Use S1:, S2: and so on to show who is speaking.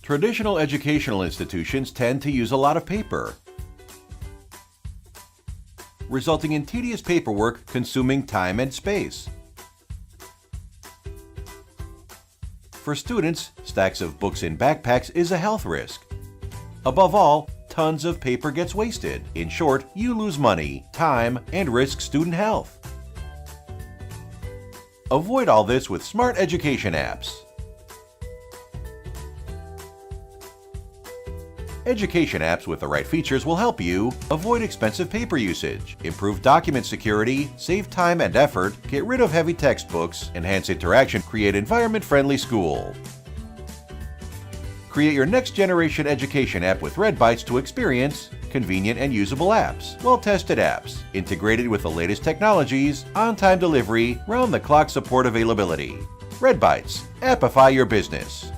S1: Traditional educational institutions tend to use a lot of paper, resulting in tedious paperwork consuming time and space. For students, stacks of books in backpacks is a health risk. Above all, tons of paper gets wasted. In short, you lose money, time, and risk student health. Avoid all this with smart education apps. Education apps with the right features will help you avoid expensive paper usage, improve document security, save time and effort, get rid of heavy textbooks, enhance interaction, create environment-friendly school. Create your next-generation education app with Redbytes to experience convenient and usable apps, well-tested apps, integrated with the latest technologies, on-time delivery, round-the-clock support availability. Redbytes, appify your business.